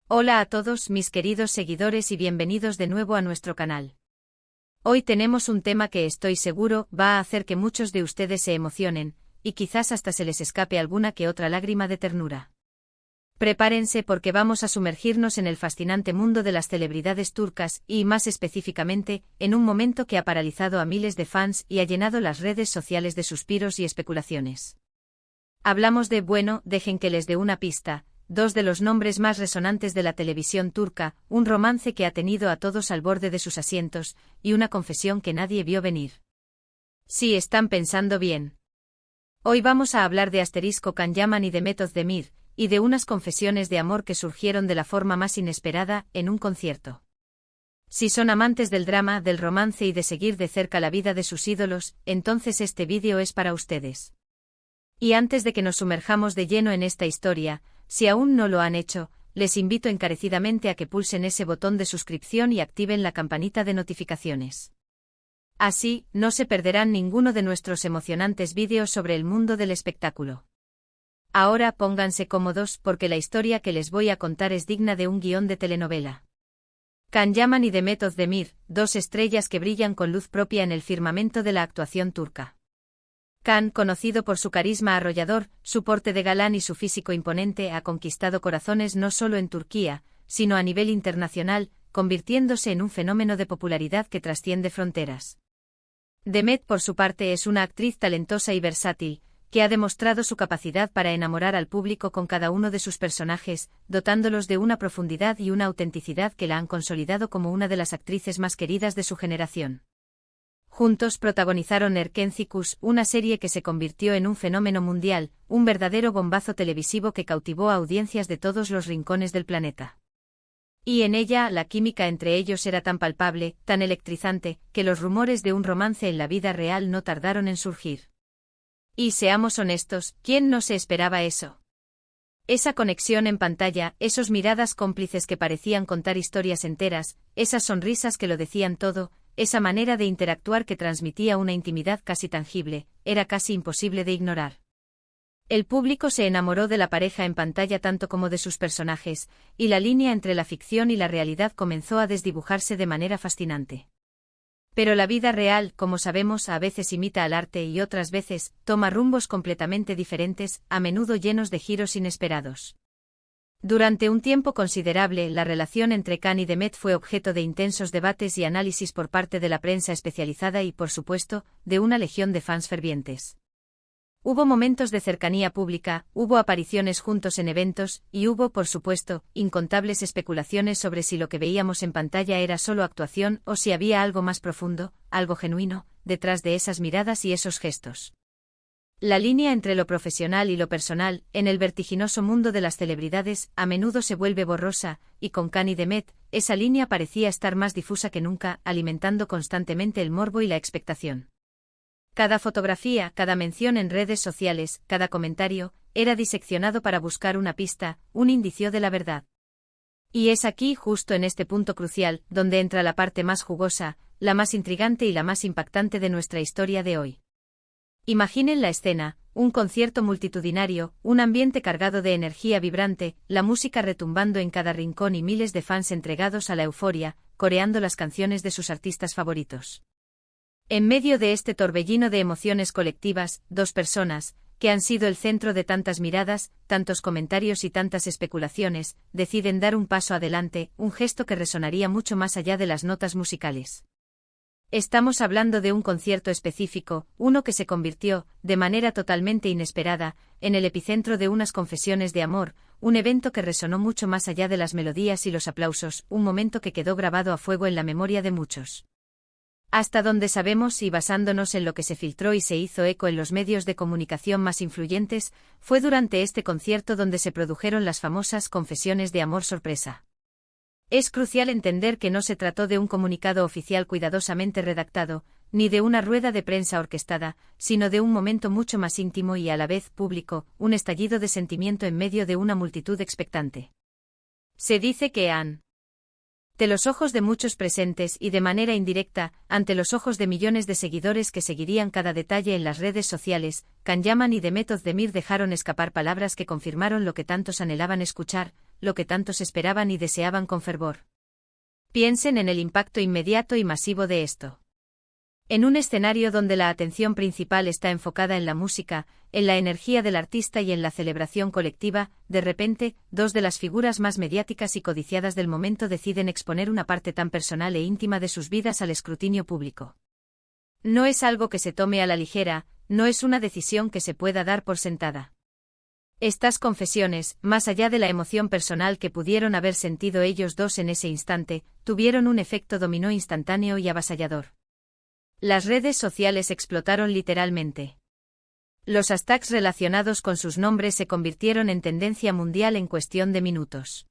Hola a todos mis queridos seguidores y bienvenidos de nuevo a nuestro canal. Hoy tenemos un tema que estoy seguro va a hacer que muchos de ustedes se emocionen, y quizás hasta se les escape alguna que otra lágrima de ternura. Prepárense porque vamos a sumergirnos en el fascinante mundo de las celebridades turcas y, más específicamente, en un momento que ha paralizado a miles de fans y ha llenado las redes sociales de suspiros y especulaciones. Hablamos dejen que les dé una pista. Dos de los nombres más resonantes de la televisión turca, un romance que ha tenido a todos al borde de sus asientos, y una confesión que nadie vio venir. Sí, están pensando bien. Hoy vamos a hablar de Can Yaman y Demet Özdemir, y de unas confesiones de amor que surgieron de la forma más inesperada, en un concierto. Si son amantes del drama, del romance y de seguir de cerca la vida de sus ídolos, entonces este vídeo es para ustedes. Y antes de que nos sumerjamos de lleno en esta historia, si aún no lo han hecho, les invito encarecidamente a que pulsen ese botón de suscripción y activen la campanita de notificaciones. Así, no se perderán ninguno de nuestros emocionantes vídeos sobre el mundo del espectáculo. Ahora pónganse cómodos porque la historia que les voy a contar es digna de un guión de telenovela. Can Yaman y Demet Özdemir, dos estrellas que brillan con luz propia en el firmamento de la actuación turca. Can, conocido por su carisma arrollador, su porte de galán y su físico imponente, ha conquistado corazones no solo en Turquía, sino a nivel internacional, convirtiéndose en un fenómeno de popularidad que trasciende fronteras. Demet, por su parte, es una actriz talentosa y versátil, que ha demostrado su capacidad para enamorar al público con cada uno de sus personajes, dotándolos de una profundidad y una autenticidad que la han consolidado como una de las actrices más queridas de su generación. Juntos protagonizaron Erkenci-Kuş, una serie que se convirtió en un fenómeno mundial, un verdadero bombazo televisivo que cautivó a audiencias de todos los rincones del planeta. Y en ella, la química entre ellos era tan palpable, tan electrizante, que los rumores de un romance en la vida real no tardaron en surgir. Y seamos honestos, ¿quién no se esperaba eso? Esa conexión en pantalla, esos miradas cómplices que parecían contar historias enteras, esas sonrisas que lo decían todo, esa manera de interactuar que transmitía una intimidad casi tangible, era casi imposible de ignorar. El público se enamoró de la pareja en pantalla tanto como de sus personajes, y la línea entre la ficción y la realidad comenzó a desdibujarse de manera fascinante. Pero la vida real, como sabemos, a veces imita al arte y otras veces, toma rumbos completamente diferentes, a menudo llenos de giros inesperados. Durante un tiempo considerable, la relación entre Can y Demet fue objeto de intensos debates y análisis por parte de la prensa especializada y, por supuesto, de una legión de fans fervientes. Hubo momentos de cercanía pública, hubo apariciones juntos en eventos, y hubo, por supuesto, incontables especulaciones sobre si lo que veíamos en pantalla era solo actuación o si había algo más profundo, algo genuino, detrás de esas miradas y esos gestos. La línea entre lo profesional y lo personal, en el vertiginoso mundo de las celebridades, a menudo se vuelve borrosa, y con Can y Demet, esa línea parecía estar más difusa que nunca, alimentando constantemente el morbo y la expectación. Cada fotografía, cada mención en redes sociales, cada comentario, era diseccionado para buscar una pista, un indicio de la verdad. Y es aquí, justo en este punto crucial, donde entra la parte más jugosa, la más intrigante y la más impactante de nuestra historia de hoy. Imaginen la escena, un concierto multitudinario, un ambiente cargado de energía vibrante, la música retumbando en cada rincón y miles de fans entregados a la euforia, coreando las canciones de sus artistas favoritos. En medio de este torbellino de emociones colectivas, dos personas, que han sido el centro de tantas miradas, tantos comentarios y tantas especulaciones, deciden dar un paso adelante, un gesto que resonaría mucho más allá de las notas musicales. Estamos hablando de un concierto específico, uno que se convirtió, de manera totalmente inesperada, en el epicentro de unas confesiones de amor, un evento que resonó mucho más allá de las melodías y los aplausos, un momento que quedó grabado a fuego en la memoria de muchos. Hasta donde sabemos y basándonos en lo que se filtró y se hizo eco en los medios de comunicación más influyentes, fue durante este concierto donde se produjeron las famosas confesiones de amor sorpresa. Es crucial entender que no se trató de un comunicado oficial cuidadosamente redactado, ni de una rueda de prensa orquestada, sino de un momento mucho más íntimo y a la vez público, un estallido de sentimiento en medio de una multitud expectante. Se dice que ante los ojos de muchos presentes y de manera indirecta, ante los ojos de millones de seguidores que seguirían cada detalle en las redes sociales, Can Yaman y Demet Özdemir dejaron escapar palabras que confirmaron lo que tantos anhelaban escuchar: lo que tantos esperaban y deseaban con fervor. Piensen en el impacto inmediato y masivo de esto. En un escenario donde la atención principal está enfocada en la música, en la energía del artista y en la celebración colectiva, de repente, dos de las figuras más mediáticas y codiciadas del momento deciden exponer una parte tan personal e íntima de sus vidas al escrutinio público. No es algo que se tome a la ligera, no es una decisión que se pueda dar por sentada. Estas confesiones, más allá de la emoción personal que pudieron haber sentido ellos dos en ese instante, tuvieron un efecto dominó instantáneo y avasallador. Las redes sociales explotaron literalmente. Los hashtags relacionados con sus nombres se convirtieron en tendencia mundial en cuestión de minutos.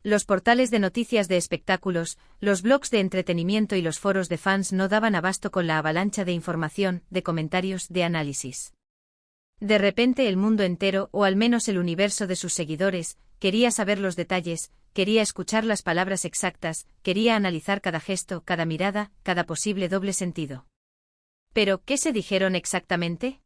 Los portales de noticias de espectáculos, los blogs de entretenimiento y los foros de fans no daban abasto con la avalancha de información, de comentarios, de análisis. De repente el mundo entero, o al menos el universo de sus seguidores, quería saber los detalles, quería escuchar las palabras exactas, quería analizar cada gesto, cada mirada, cada posible doble sentido. ¿Pero qué se dijeron exactamente?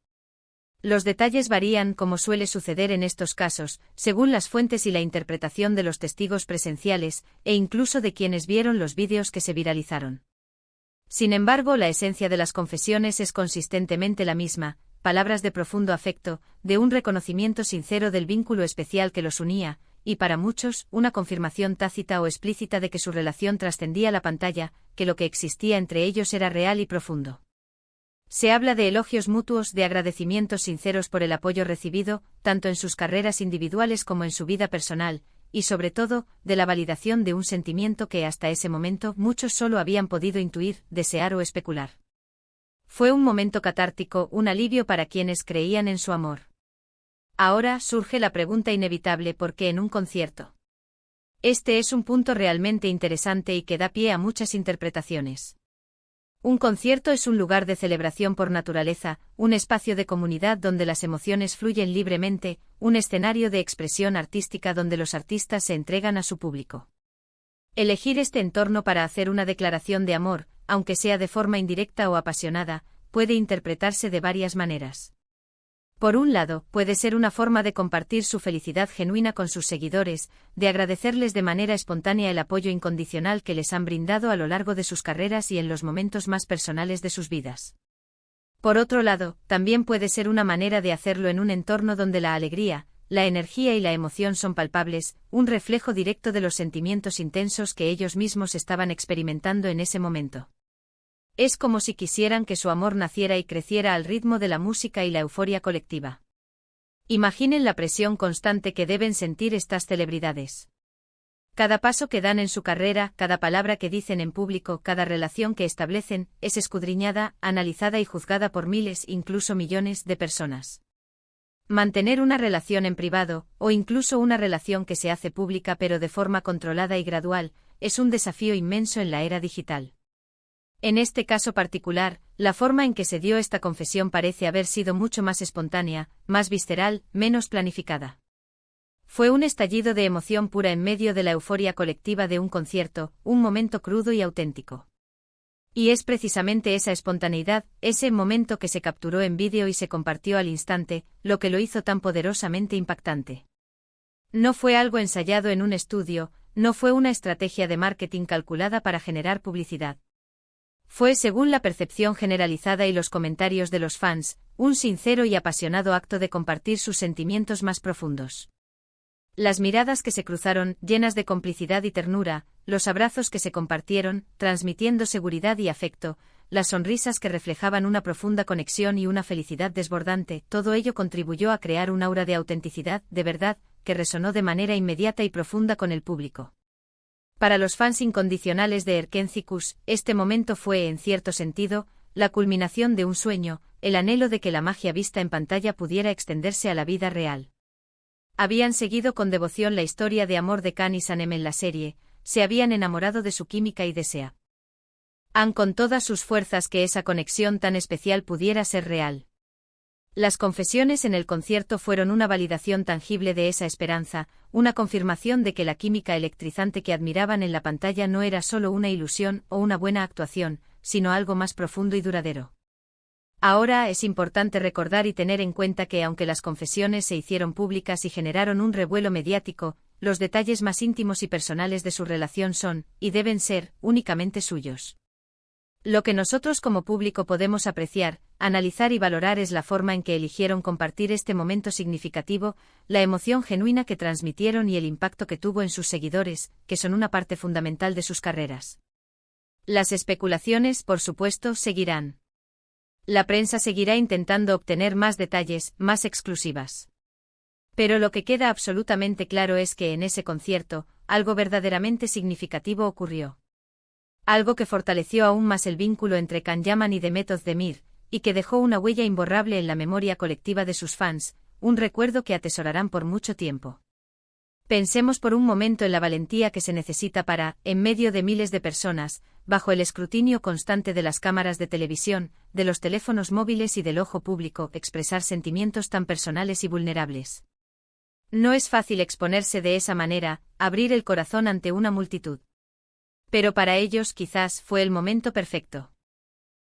Los detalles varían, como suele suceder en estos casos, según las fuentes y la interpretación de los testigos presenciales, e incluso de quienes vieron los vídeos que se viralizaron. Sin embargo, la esencia de las confesiones es consistentemente la misma: palabras de profundo afecto, de un reconocimiento sincero del vínculo especial que los unía, y para muchos, una confirmación tácita o explícita de que su relación trascendía la pantalla, que lo que existía entre ellos era real y profundo. Se habla de elogios mutuos, de agradecimientos sinceros por el apoyo recibido, tanto en sus carreras individuales como en su vida personal, y sobre todo, de la validación de un sentimiento que hasta ese momento muchos solo habían podido intuir, desear o especular. Fue un momento catártico, un alivio para quienes creían en su amor. Ahora surge la pregunta inevitable: ¿por qué en un concierto? Este es un punto realmente interesante y que da pie a muchas interpretaciones. Un concierto es un lugar de celebración por naturaleza, un espacio de comunidad donde las emociones fluyen libremente, un escenario de expresión artística donde los artistas se entregan a su público. Elegir este entorno para hacer una declaración de amor, aunque sea de forma indirecta o apasionada, puede interpretarse de varias maneras. Por un lado, puede ser una forma de compartir su felicidad genuina con sus seguidores, de agradecerles de manera espontánea el apoyo incondicional que les han brindado a lo largo de sus carreras y en los momentos más personales de sus vidas. Por otro lado, también puede ser una manera de hacerlo en un entorno donde la alegría, la energía y la emoción son palpables, un reflejo directo de los sentimientos intensos que ellos mismos estaban experimentando en ese momento. Es como si quisieran que su amor naciera y creciera al ritmo de la música y la euforia colectiva. Imaginen la presión constante que deben sentir estas celebridades. Cada paso que dan en su carrera, cada palabra que dicen en público, cada relación que establecen, es escudriñada, analizada y juzgada por miles, incluso millones, de personas. Mantener una relación en privado, o incluso una relación que se hace pública pero de forma controlada y gradual, es un desafío inmenso en la era digital. En este caso particular, la forma en que se dio esta confesión parece haber sido mucho más espontánea, más visceral, menos planificada. Fue un estallido de emoción pura en medio de la euforia colectiva de un concierto, un momento crudo y auténtico. Y es precisamente esa espontaneidad, ese momento que se capturó en vídeo y se compartió al instante, lo que lo hizo tan poderosamente impactante. No fue algo ensayado en un estudio, no fue una estrategia de marketing calculada para generar publicidad. Fue, según la percepción generalizada y los comentarios de los fans, un sincero y apasionado acto de compartir sus sentimientos más profundos. Las miradas que se cruzaron, llenas de complicidad y ternura, los abrazos que se compartieron, transmitiendo seguridad y afecto, las sonrisas que reflejaban una profunda conexión y una felicidad desbordante, todo ello contribuyó a crear un aura de autenticidad, de verdad, que resonó de manera inmediata y profunda con el público. Para los fans incondicionales de Erkencikus, este momento fue, en cierto sentido, la culminación de un sueño, el anhelo de que la magia vista en pantalla pudiera extenderse a la vida real. Habían seguido con devoción la historia de amor de Can y Sanem en la serie, se habían enamorado de su química y desea. Han con todas sus fuerzas que esa conexión tan especial pudiera ser real. Las confesiones en el concierto fueron una validación tangible de esa esperanza, una confirmación de que la química electrizante que admiraban en la pantalla no era solo una ilusión o una buena actuación, sino algo más profundo y duradero. Ahora es importante recordar y tener en cuenta que aunque las confesiones se hicieron públicas y generaron un revuelo mediático, los detalles más íntimos y personales de su relación son, y deben ser, únicamente suyos. Lo que nosotros como público podemos apreciar, analizar y valorar es la forma en que eligieron compartir este momento significativo, la emoción genuina que transmitieron y el impacto que tuvo en sus seguidores, que son una parte fundamental de sus carreras. Las especulaciones, por supuesto, seguirán. La prensa seguirá intentando obtener más detalles, más exclusivas. Pero lo que queda absolutamente claro es que en ese concierto, algo verdaderamente significativo ocurrió. Algo que fortaleció aún más el vínculo entre Can Yaman y Demet Özdemir, y que dejó una huella imborrable en la memoria colectiva de sus fans, un recuerdo que atesorarán por mucho tiempo. Pensemos por un momento en la valentía que se necesita para, en medio de miles de personas, bajo el escrutinio constante de las cámaras de televisión, de los teléfonos móviles y del ojo público, expresar sentimientos tan personales y vulnerables. No es fácil exponerse de esa manera, abrir el corazón ante una multitud. Pero para ellos quizás fue el momento perfecto.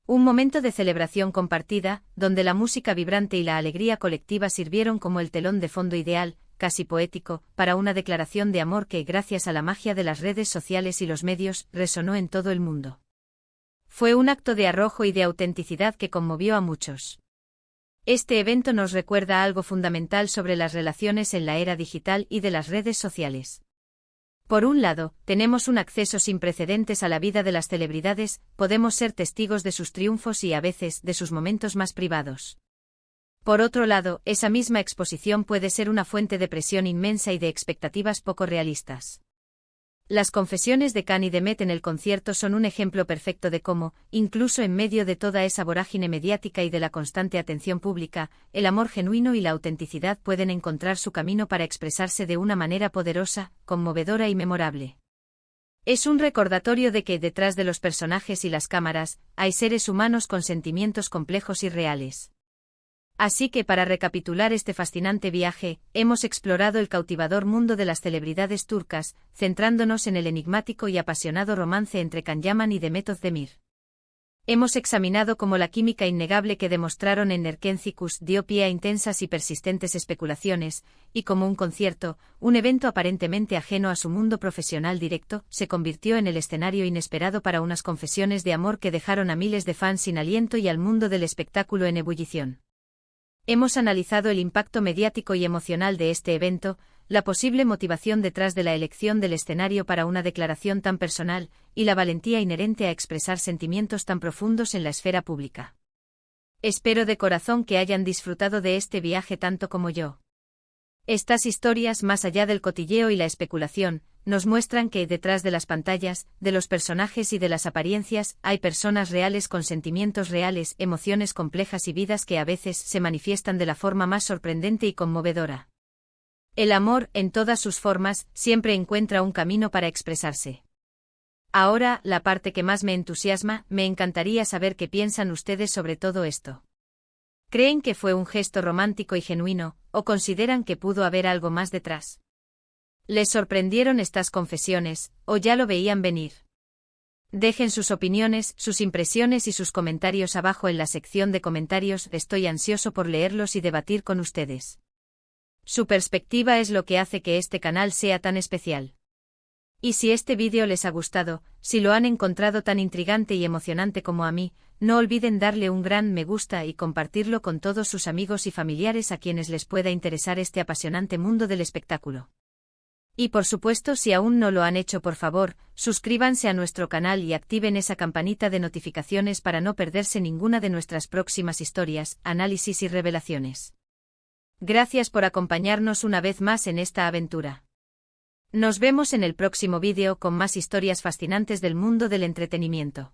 Un momento de celebración compartida, donde la música vibrante y la alegría colectiva sirvieron como el telón de fondo ideal, casi poético, para una declaración de amor que, gracias a la magia de las redes sociales y los medios, resonó en todo el mundo. Fue un acto de arrojo y de autenticidad que conmovió a muchos. Este evento nos recuerda algo fundamental sobre las relaciones en la era digital y de las redes sociales. Por un lado, tenemos un acceso sin precedentes a la vida de las celebridades, podemos ser testigos de sus triunfos y a veces de sus momentos más privados. Por otro lado, esa misma exposición puede ser una fuente de presión inmensa y de expectativas poco realistas. Las confesiones de Can y Demet en el concierto son un ejemplo perfecto de cómo, incluso en medio de toda esa vorágine mediática y de la constante atención pública, el amor genuino y la autenticidad pueden encontrar su camino para expresarse de una manera poderosa, conmovedora y memorable. Es un recordatorio de que, detrás de los personajes y las cámaras, hay seres humanos con sentimientos complejos y reales. Así que para recapitular este fascinante viaje, hemos explorado el cautivador mundo de las celebridades turcas, centrándonos en el enigmático y apasionado romance entre Can Yaman y Demet Özdemir. Hemos examinado cómo la química innegable que demostraron en Erkenci dio pie a intensas y persistentes especulaciones, y cómo un concierto, un evento aparentemente ajeno a su mundo profesional directo, se convirtió en el escenario inesperado para unas confesiones de amor que dejaron a miles de fans sin aliento y al mundo del espectáculo en ebullición. Hemos analizado el impacto mediático y emocional de este evento, la posible motivación detrás de la elección del escenario para una declaración tan personal, y la valentía inherente a expresar sentimientos tan profundos en la esfera pública. Espero de corazón que hayan disfrutado de este viaje tanto como yo. Estas historias, más allá del cotilleo y la especulación, nos muestran que detrás de las pantallas, de los personajes y de las apariencias, hay personas reales con sentimientos reales, emociones complejas y vidas que a veces se manifiestan de la forma más sorprendente y conmovedora. El amor, en todas sus formas, siempre encuentra un camino para expresarse. Ahora, la parte que más me entusiasma, me encantaría saber qué piensan ustedes sobre todo esto. ¿Creen que fue un gesto romántico y genuino, o consideran que pudo haber algo más detrás? ¿Les sorprendieron estas confesiones, o ya lo veían venir? Dejen sus opiniones, sus impresiones y sus comentarios abajo en la sección de comentarios, estoy ansioso por leerlos y debatir con ustedes. Su perspectiva es lo que hace que este canal sea tan especial. Y si este vídeo les ha gustado, si lo han encontrado tan intrigante y emocionante como a mí, no olviden darle un gran me gusta y compartirlo con todos sus amigos y familiares a quienes les pueda interesar este apasionante mundo del espectáculo. Y por supuesto, si aún no lo han hecho, por favor, suscríbanse a nuestro canal y activen esa campanita de notificaciones para no perderse ninguna de nuestras próximas historias, análisis y revelaciones. Gracias por acompañarnos una vez más en esta aventura. Nos vemos en el próximo vídeo con más historias fascinantes del mundo del entretenimiento.